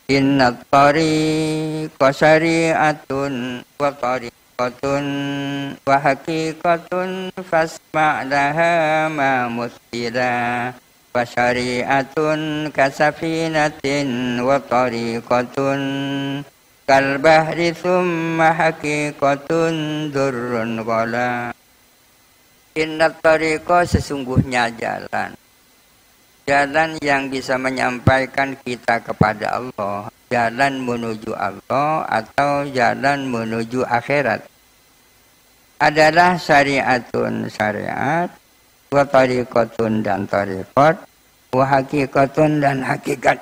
Innat tariqa syari'atun wa tariqatun wa haqiqatun fasma' laha ma mustila wa syari'atun kasafinatin wa tariqatun kal bahri thumma haqiqatun durrun qala. Innat tariqa sesungguhnya jalan yang bisa menyampaikan kita kepada Allah, jalan menuju Allah atau jalan menuju akhirat adalah syariatun syariat, wa tariqatun dan tariqat, wa haqiqatun dan hakikat.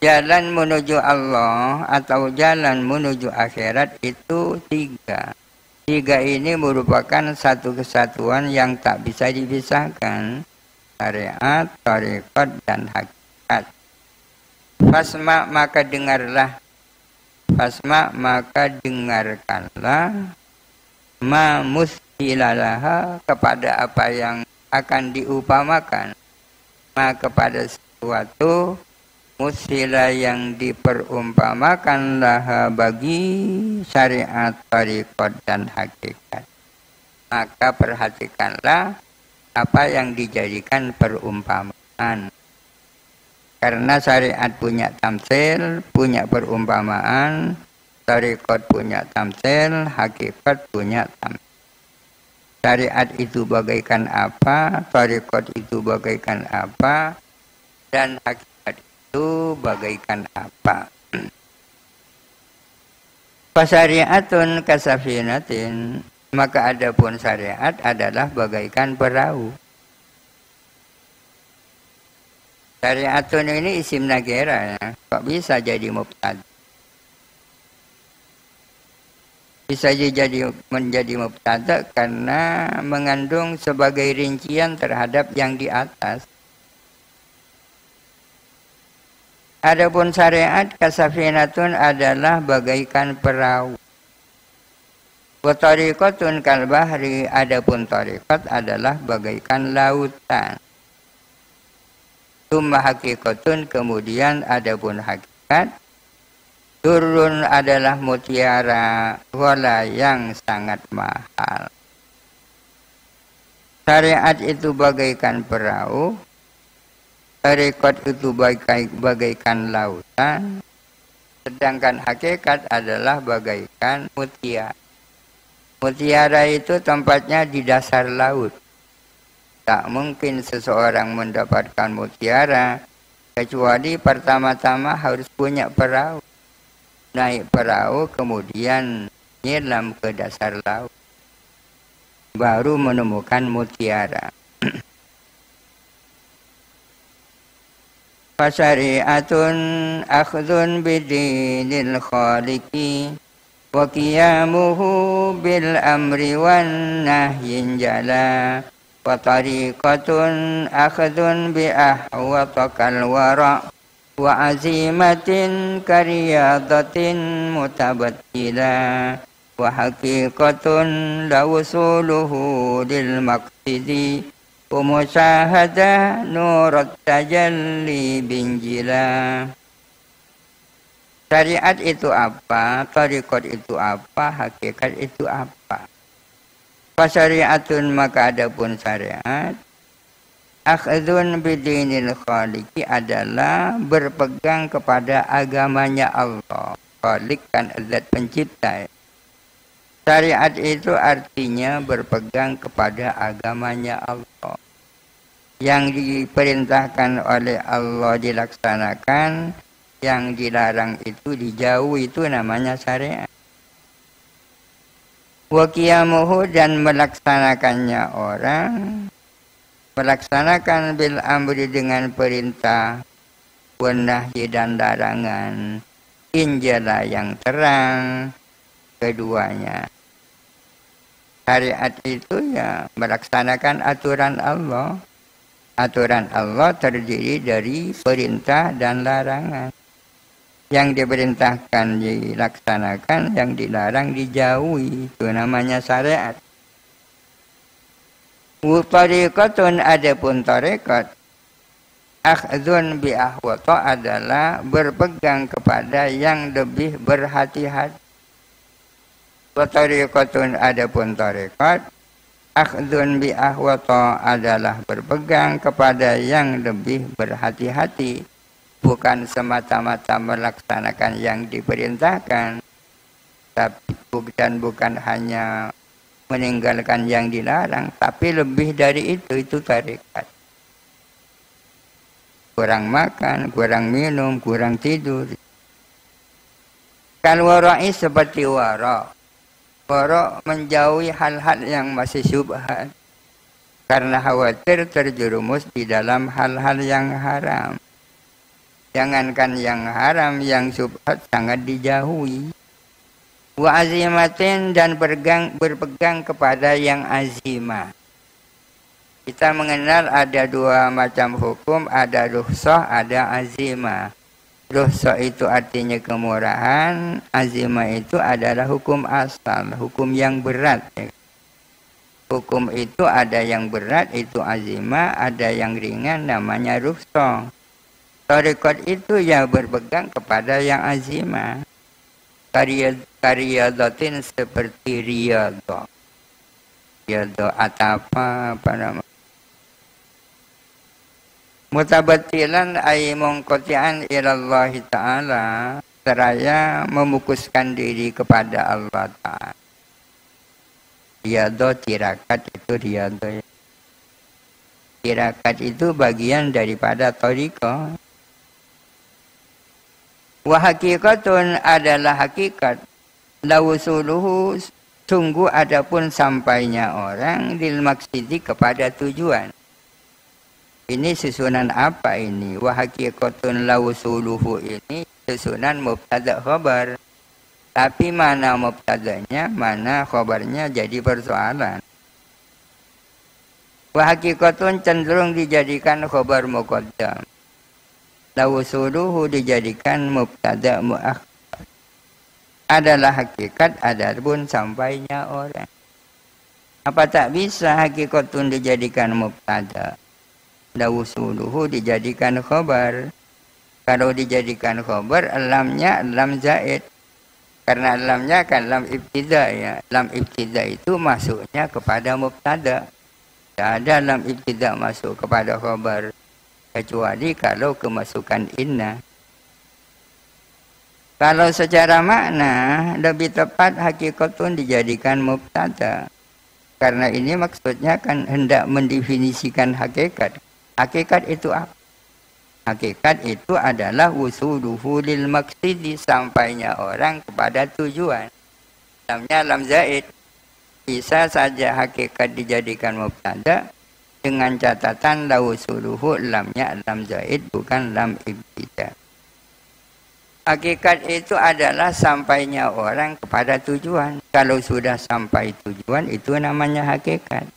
Jalan menuju Allah atau jalan menuju akhirat itu tiga. Tiga ini merupakan satu kesatuan yang tak bisa dipisahkan. Syariat, tariqat, dan hakikat. Fasma maka dengarlah. Fasma maka dengarkanlah. Ma mustilalaha kepada apa yang akan diupamakan. Ma kepada sesuatu mustila yang diperumpamakan laha bagi syariat, tariqat, dan hakikat. Maka perhatikanlah apa yang dijadikan perumpamaan. Karena syariat punya tamtsil, punya perumpamaan, tariqat punya tamtsil, hakikat punya tamtsil. Syariat itu bagaikan apa, tariqat itu bagaikan apa, dan hakikat itu bagaikan apa. Fasyariatun kasafinatin, maka adapun syariat adalah bagaikan perahu. Syariatun ini isim nakira, ya. Kok bisa jadi mubtada? Bisa menjadi mubtada karena mengandung sebagai rincian terhadap yang di atas. Adapun syariat kasafinatun adalah bagaikan perahu. Wa tariqatun kal bahri, adapun tariqat adalah bagaikan lautan. Tsumma haqiqatun, kemudian adapun hakikat. Durrun adalah mutiara, wala yang sangat mahal. Syariat itu bagaikan perahu, tariqat itu bagaikan lautan, sedangkan hakikat adalah bagaikan mutiara. Mutiara itu tempatnya di dasar laut. Tak mungkin seseorang mendapatkan mutiara kecuali pertama-tama harus punya perahu. Naik perahu kemudian nyelam ke dasar laut. Baru menemukan mutiara. Fasyari'atun akhdhun bidinil khaliqi wa qiyamuhu bil amri wan nahyin jala wa tariqatun akhdhun bi ahwatakal wara wa azimatin kariyadatin mutabattila wa haqiqatun lawsuluhu lil maqsidi wa musyahadah nurat tajalli binjila. Syariat itu apa, tariqat itu apa, hakikat itu apa. Fasyariatun maka adapun syariat, akhdhun bidinil khaliqi adalah berpegang kepada agamanya Allah. Khaliq kan zat pencipta. Syariat itu artinya berpegang kepada agamanya Allah. Yang diperintahkan oleh Allah dilaksanakan, yang dilarang itu dijauhi, itu namanya syariat. Wa qiyamuhu, dan melaksanakannya orang, melaksanakan bil amri dengan perintah, wan nahyi dan larangan, injala yang terang, keduanya. Syariat itu ya melaksanakan aturan Allah. Aturan Allah terdiri dari perintah dan larangan. Yang diperintahkan dilaksanakan, yang dilarang dijauhi. Itu namanya syariat. Tariqatun adapun tariqat, Akhdun bi ahwata adalah berpegang kepada yang lebih berhati-hati. Wa tariqatun adapun tariqat, akhdun bi ahwata adalah berpegang kepada yang lebih berhati-hati, bukan semata-mata melaksanakan yang diperintahkan, tapi bukan hanya meninggalkan yang dilarang, tapi lebih dari itu tariqat. Kurang makan, kurang minum, kurang tidur. Kal wara'i seperti wara'. Wara' menjauhi hal-hal yang masih syubhat, karena khawatir terjerumus di dalam hal-hal yang haram. Jangankan yang haram, yang syubhat sangat dijauhi. Wa azimatin dan berpegang kepada yang azimah. Kita mengenal ada dua macam hukum, ada rukhsah, ada azimah. Rukhsah itu artinya kemurahan, azimah itu adalah hukum asal, hukum yang berat. Hukum itu ada yang berat, itu azimah, ada yang ringan, namanya rukhsah. Tariqat itu yang berpegang kepada yang azimah. Riyadatin seperti riyadah. Riyadah apa namanya? Mutabatilan ay mungqati'an ilallahi ta'ala, seraya memukuskan diri kepada Allah Ta'ala. Riyadah tirakat itu riyadah. Tirakat itu bagian daripada tariqah. Wa hakikatun adalah hakikat. Lawusuluhu sungguh adapun sampainya orang lil maksidi kepada tujuan. Ini susunan apa ini? Wa hakikatun lawusuluhu ini susunan mubtada khabar. Tapi mana mubtadanya, mana khabarnya jadi persoalan. Wa hakikatun cenderung dijadikan khabar muqaddam. Lawusuluhu dijadikan mubtada muakhar. Adalah hakikat adapun sampainya orang. Apa tak bisa hakikatun dijadikan mubtada? Lawusuluhu dijadikan khabar. Kalau dijadikan khabar, lamnya lam zaid. Karena lamnya kan lam ibtida ya. Lam ibtida itu masuknya kepada mubtada. Tidak ada lam ibtida masuk kepada khabar. Kecuali kalau kemasukan inna. Kalau secara makna lebih tepat hakikatun dijadikan mubtada. Karena ini maksudnya kan hendak mendefinisikan hakikat. Hakikat itu apa? Hakikat itu adalah wusuluhu lil maqsidi, sampainya orang kepada tujuan. Lamnya lam zaid. Bisa saja hakikat dijadikan mubtada dengan catatan la wusuluhu, lamnya lam zaid bukan lam ibtida. Hakikat itu adalah sampainya orang kepada tujuan. Kalau sudah sampai tujuan itu namanya hakikat.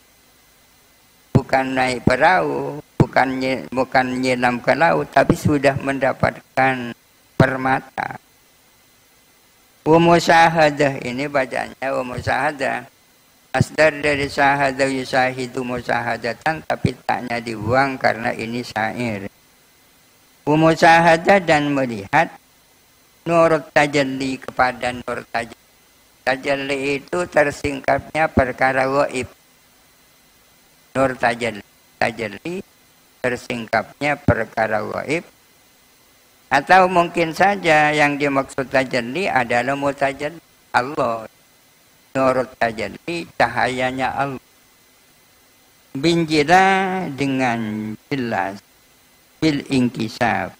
Bukan naik perahu, bukan nyelam ke laut, tapi sudah mendapatkan permata. Wa musyahadah ini bacanya wa musyahadah. Asdar dari syahadah yusahidu musyahadatan, tapi taknya dibuang karena ini syair. Wa musyahadah dan melihat nur tajalli kepada nur tajalli. Tajalli itu tersingkapnya perkara gaib. Nur tajalli. Tajalli tersingkapnya perkara gaib. Atau mungkin saja yang dimaksud tajalli adalah mutajalli Allah. Nur tajalli cahayanya Allah. Binjila dengan jelas bil inkisaf.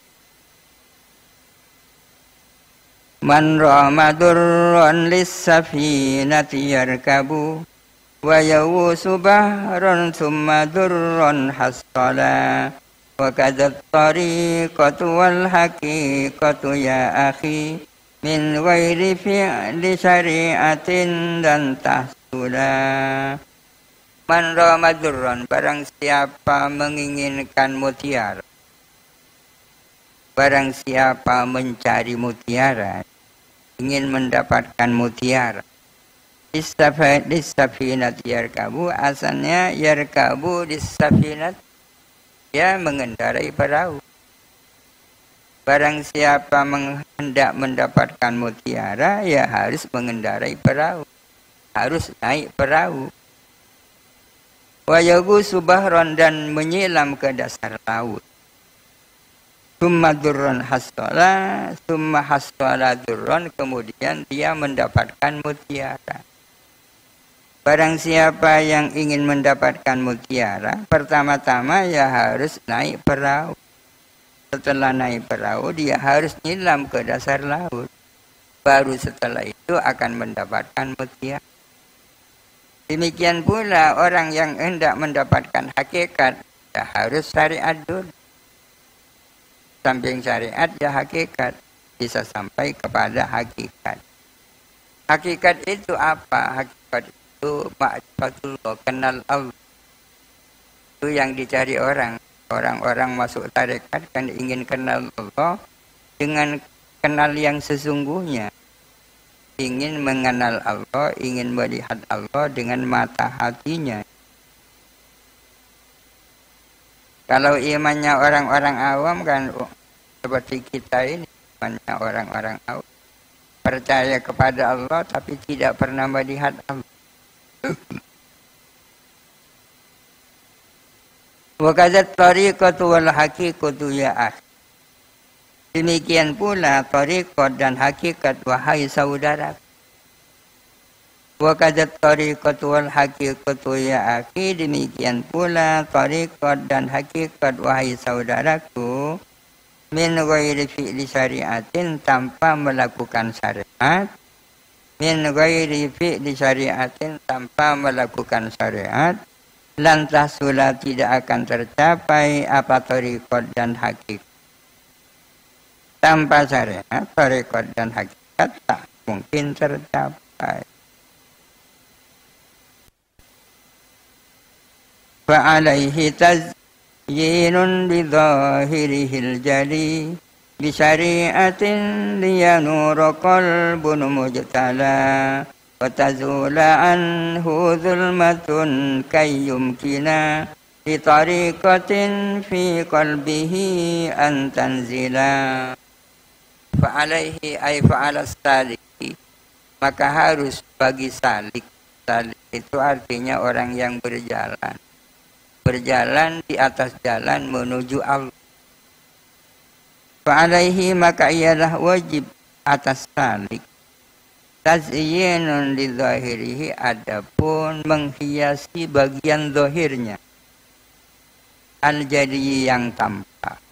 Man rama durran lis-safinati yarkabu wa yawusu bahran thumma durran hassala wa kadat tariqatu wal haqiqatu ya akhi min ghairi fi'li syari'atin dan tahsula. Man rama durran, barang siapa menginginkan mutiara, barang siapa mencari mutiara, ingin mendapatkan mutiara. Dissafinat yarkabu, asalnya yarkabu dissafinat, dia mengendarai perahu. Barang siapa hendak mendapatkan mutiara, ya harus mengendarai perahu. Harus naik perahu. Wa yagusu bahron, dan menyelam ke dasar laut. Summa durron hassola, summa hassola durron, kemudian dia mendapatkan mutiara. Barang siapa yang ingin mendapatkan mutiara, pertama-tama ya harus naik perahu. Setelah naik perahu, dia harus nyelam ke dasar laut. Baru setelah itu akan mendapatkan mutiara. Demikian pula orang yang hendak mendapatkan hakikat, ya harus syariat dulu. Samping syariat, ya hakikat. Bisa sampai kepada hakikat. Hakikat itu apa? Hakikat itu ma'rifatullah, kenal Allah. Itu yang dicari orang. Orang-orang masuk tarekat kan ingin kenal Allah dengan kenal yang sesungguhnya. Ingin mengenal Allah, ingin melihat Allah dengan mata hatinya. Kalau imannya orang-orang awam kan seperti kita ini, imannya orang-orang awam. Percaya kepada Allah tapi tidak pernah melihat Allah. Wa kadzat tariqatu wal haqiqatu ya akhi. Demikian pula tariqat dan hakikat, wahai saudara. Wa kadzat tariqatu wal haqiqatu ya akhi. Demikian pula tariqat dan hakikat, wahai saudaraku. Min ghairi fi'li syariatin, tanpa melakukan syariat. Min ghairi fi'li syariatin, tanpa melakukan syariat. Lantas sulah, tidak akan tercapai apa tariqat dan hakikat. Tanpa syariat, tariqat dan hakikat tak mungkin tercapai. Fa'alaihi tazyinun bidhahirihil jali bisyari'atin liyanura qalbun mujtala wa tazula anhu zulmatun kayyumkina li tariqatin fi qalbihi an tanzila. Fa'alaihi ay fa'alas saliki, maka harus bagi salik. Salik itu artinya orang yang berjalan. Berjalan di atas jalan menuju Allah. Fa'alaihi, maka ialah wajib atas salik. Tazyinun li zahirihi, adapun menghiasi bagian zahirnya. Al-jadi yang tampak.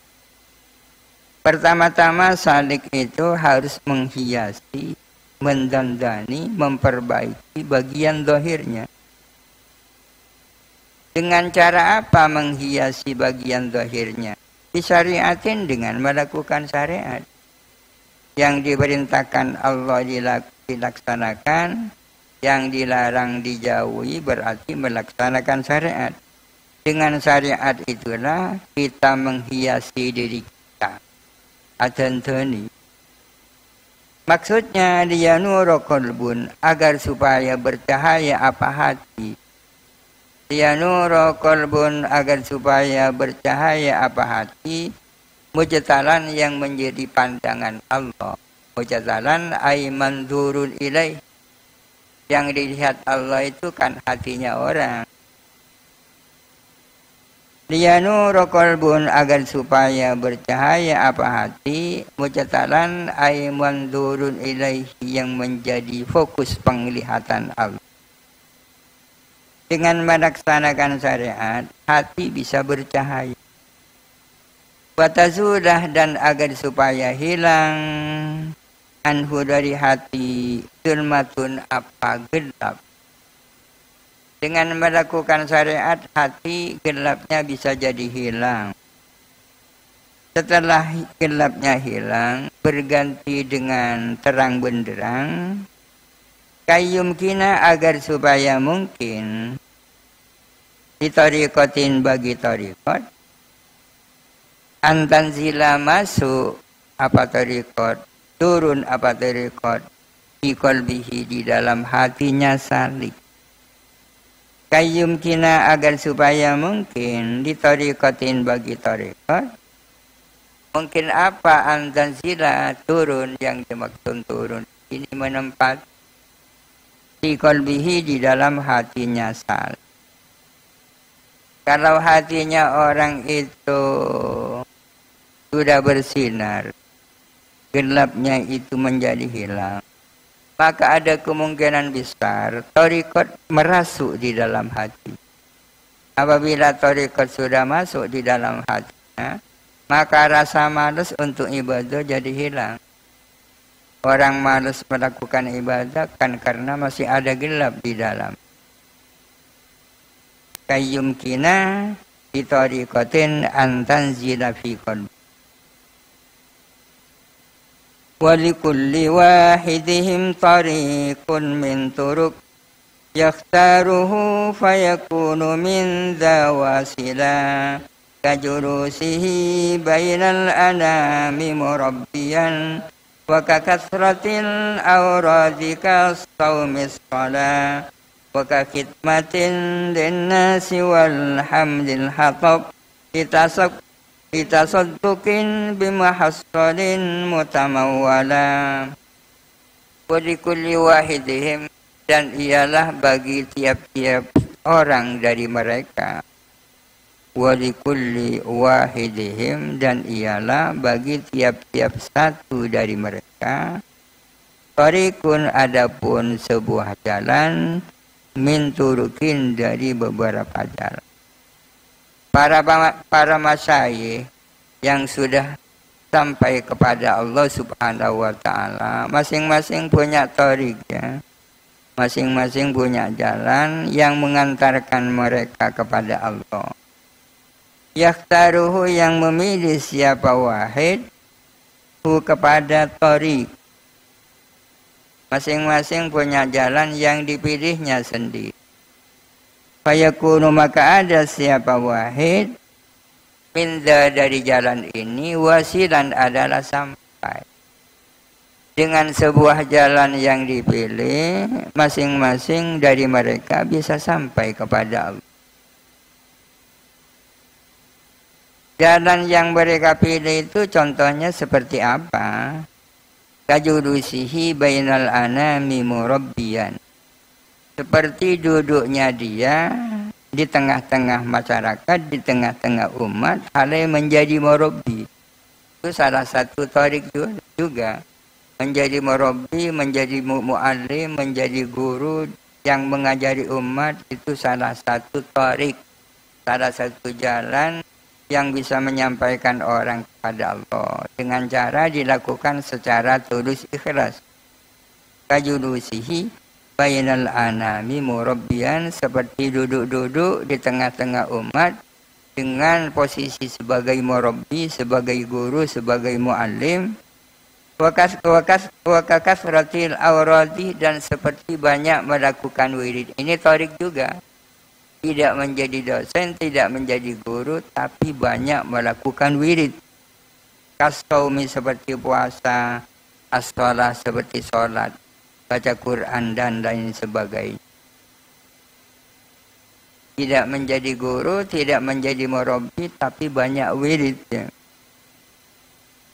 Pertama-tama salik itu harus menghiasi, mendandani, memperbaiki bagian zahirnya. Dengan cara apa menghiasi bagian zahirnya? Disyariatin, dengan melakukan syariat. Yang diperintahkan Allah dilaksanakan, yang dilarang dijauhi, berarti melaksanakan syariat. Dengan syariat itulah kita menghiasi diri kita. Adantoni. Maksudnya dia nuru qalbun, agar supaya bercahaya apa hati. Dia nuru qalbun, agar supaya bercahaya apa hati. Mujtalan, yang menjadi pandangan Allah. Mujtalan ay manzurul ilaih. Yang dilihat Allah itu kan hatinya orang. Liyanuru qalbun, agar supaya bercahaya apa hati. Mujtalan ay manzurul ilaih, yang menjadi fokus penglihatan Allah. Dengan melaksanakan syariat, hati bisa bercahaya. Watazulah, dan agar supaya hilang anhu dari hati zulmatun apa gelap. Dengan melakukan syariat, hati gelapnya bisa jadi hilang. Setelah gelapnya hilang, berganti dengan terang benderang. Kayyumkina, agar supaya mungkin ditariqatin, bagi tariqat. Antanzila, masuk apa tariqat, turun apa tariqat, di qalbihi, di dalam hatinya salik. Kayyum kina agar supaya mungkin di tariqatin bagi tariqat. Mungkin apa antanzila turun yang dimaksud turun. Ini menempat di qalbihi di dalam hatinya saleh. Kalau hatinya orang itu sudah bersinar, gelapnya itu menjadi hilang, maka ada kemungkinan besar tariqat merasuk di dalam hati. Apabila tariqat sudah masuk di dalam hatinya, maka rasa malas untuk ibadah jadi hilang. Orang malas melakukan ibadah kan karena masih ada gelap di dalam. Kayyum kina di tariqatin antanzila fi qalbi. ولكل واحدهم طريق من طرق يختاره فيكون من ذا واصلا كجلوسه بين الأنام مربيا وككثرة الأوراد كالصوم الصلاة وكخدمة للناس والحمد الحطب Itasaddukin bimahassalin mutamawwala Walikulli wahidihim dan ialah bagi tiap-tiap orang dari mereka. Walikulli wahidihim dan ialah bagi tiap-tiap satu dari mereka. Tariqun adapun sebuah jalan min turukin dari beberapa jalan. Para masyayikh yang sudah sampai kepada Allah Subhanahu wa taala, masing-masing punya tariq ya. Masing-masing punya jalan yang mengantarkan mereka kepada Allah. Yakhtaruhu yang memilih siapa wahid hu kepada tariq. Masing-masing punya jalan yang dipilihnya sendiri. Fayakunu maka ada siapa wahid minda dari jalan ini wasilan adalah sampai. Dengan sebuah jalan yang dipilih, masing-masing dari mereka bisa sampai kepada Allah. Jalan yang mereka pilih itu contohnya seperti apa? Kajulusihi bainal anami murabbiyan. Seperti duduknya dia di tengah-tengah masyarakat, di tengah-tengah umat, halai menjadi murabbi. Itu salah satu tariq juga. Menjadi murabbi, menjadi mu'allim, menjadi guru yang mengajari umat, itu salah satu tariq. Salah satu jalan yang bisa menyampaikan orang kepada Allah. Dengan cara dilakukan secara tulus ikhlas. Kajulusihi bainal anami murabbiyan, seperti duduk-duduk di tengah-tengah umat dengan posisi sebagai murabbi, sebagai guru, sebagai muallim. Wakasratil awradi dan seperti banyak melakukan wirid. Ini tariq juga. Tidak menjadi dosen, tidak menjadi guru, tapi banyak melakukan wirid. Kasaumi seperti puasa, as-shalah seperti sholat, baca Quran dan lain sebagainya. Tidak menjadi guru, tidak menjadi murabbi, tapi banyak wiridnya.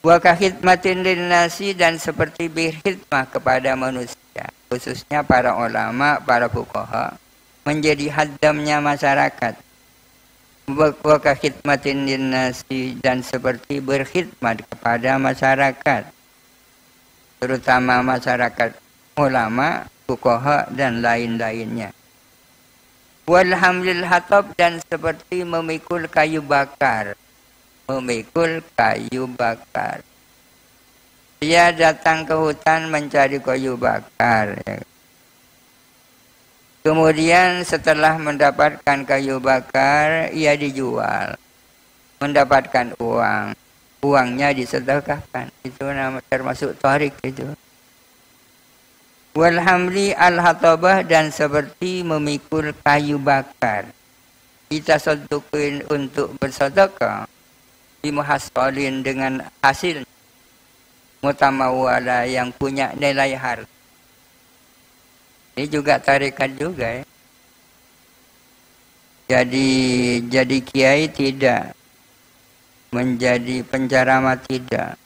Wa kahidmatin linnasi dan seperti berkhidmah kepada manusia, khususnya para ulama, para fuqaha, menjadi haddamnya masyarakat. Wa kahidmatin linnasi dan seperti berkhidmat kepada masyarakat, terutama masyarakat ulama, fuqaha dan lain-lainnya. Walhamlil hatab dan seperti memikul kayu bakar. Memikul kayu bakar. Dia datang ke hutan mencari kayu bakar. Kemudian setelah mendapatkan kayu bakar, ia dijual. Mendapatkan uang. Uangnya disedekahkan. Itu nama termasuk tariq itu. Walhamli al-hatabah dan seperti memikul kayu bakar. Kita sedekahkan untuk bersedekah. Bimuhassalin dengan hasil mutamawwala yang punya nilai harta. Ini juga tarikat juga ya. jadi kiai tidak, menjadi penceramah tidak.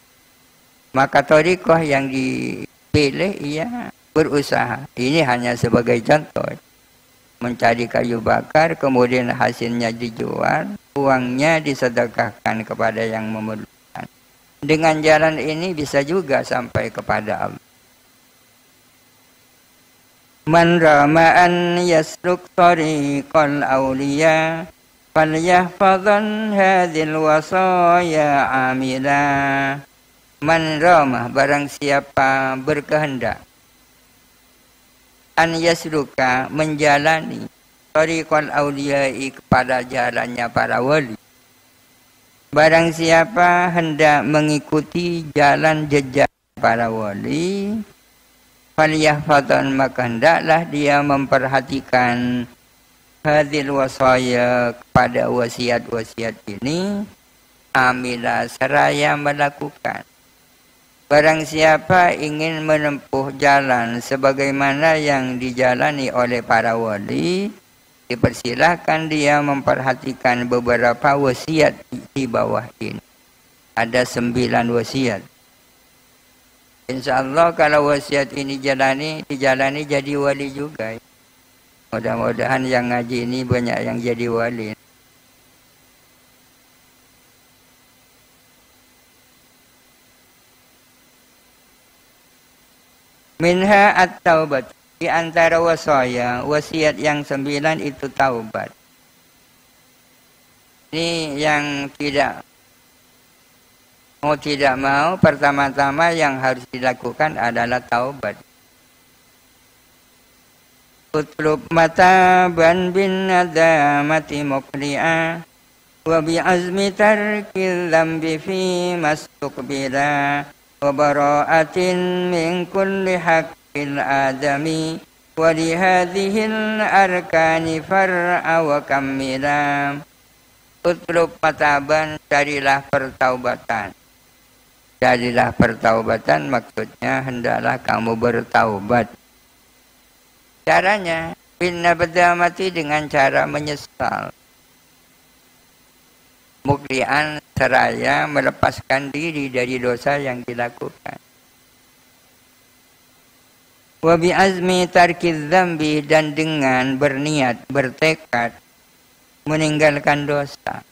Maka thariqah yang dipilih ia berusaha. Ini hanya sebagai contoh. Mencari kayu bakar, kemudian hasilnya dijual, uangnya disedekahkan kepada yang memerlukan. Dengan jalan ini bisa juga sampai kepada Allah. Man rama an yasluk tariqal awliya falyahfadhan hadhil wasaya amila. Man rama, barang siapa berkehendak an yasluka, menjalani tariqal awliya'i, kepada jalannya para wali. Barang siapa hendak mengikuti jalan jejak para wali, falyahfadhan, maka hendaklah dia memperhatikan hadil wasaya, kepada wasiat-wasiat ini, amila, seraya melakukan. Barang siapa ingin menempuh jalan sebagaimana yang dijalani oleh para wali, dipersilahkan dia memperhatikan beberapa wasiat di bawah ini. Ada 9 wasiat. Insya Allah kalau wasiat ini dijalani jadi wali juga. Mudah-mudahan yang ngaji ini banyak yang jadi wali. Minha at-taubat, di antara wasaya, wasiat yang 9 itu taubat. Ini yang tidak mau, pertama-tama yang harus dilakukan adalah taubat. Utlub mataban bin nadamati muqli'a wa bi'azmi tarkil lambi fi mastuqbila wa bara'atin min kulli haqqil adami wa li hadhil arkani far'a wa kammila. Utlub mataban, carilah pertaubatan. Carilah pertaubatan, maksudnya hendaklah kamu bertaubat. Caranya bin nadamati, dengan cara menyesal. Muklian, seraya melepaskan diri dari dosa yang dilakukan. Wa bi azmi tarkiz dzambi, dan dengan berniat, bertekad meninggalkan dosa.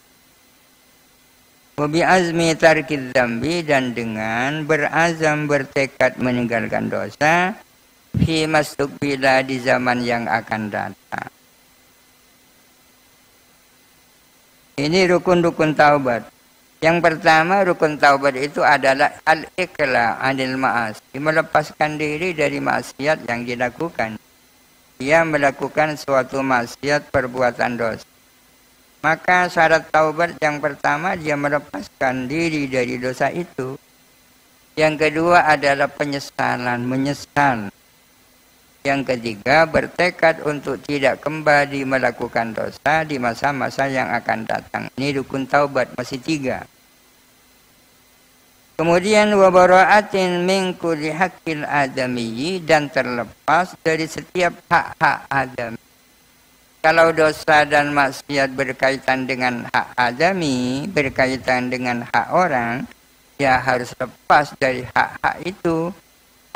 Wa bi azmi tarkiz dzambi, dan dengan berazam, bertekad meninggalkan dosa, fi mastuqbila, di zaman yang akan datang. Ini rukun-rukun taubat. Yang pertama, rukun taubat itu adalah al-iqla' anil ma'asi, melepaskan diri dari maksiat yang dilakukan. Dia melakukan suatu maksiat, perbuatan dosa. Maka syarat taubat yang pertama, dia melepaskan diri dari dosa itu. Yang kedua adalah penyesalan, menyesal. Yang ketiga, bertekad untuk tidak kembali melakukan dosa di masa-masa yang akan datang. Ini rukun taubat, masih 3. Kemudian wa bara'atin min kulli haqqil adamiyyi, dan terlepas dari setiap hak-hak adami. Kalau dosa dan maksiat berkaitan dengan hak adami, berkaitan dengan hak orang, ya harus lepas dari hak-hak itu.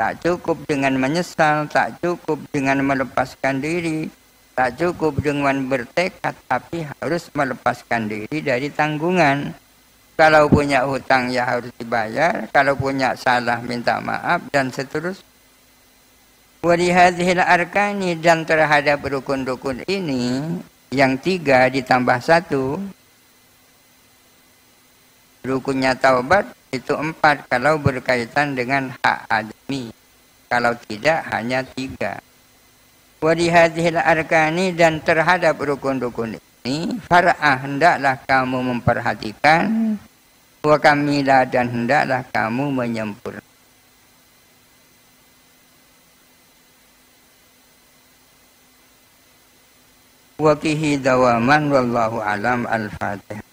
Tak cukup dengan menyesal, tak cukup dengan melepaskan diri, tak cukup dengan bertekad, tapi harus melepaskan diri dari tanggungan. Kalau punya hutang ya harus dibayar, kalau punya salah minta maaf, dan seterusnya. Wa li hadhil arkani, dan terhadap rukun-rukun ini, yang 3 ditambah 1, rukunnya taubat itu 4 kalau berkaitan dengan hak adami. Kalau tidak hanya 3. Wa li hadhil arkani, dan terhadap rukun-rukun ini, far'ah, hendaklah kamu memperhatikan, wa kamila, dan hendaklah kamu menyempurnakan. Wa kihi dawaman, wallahu alam. Al-Fatihah.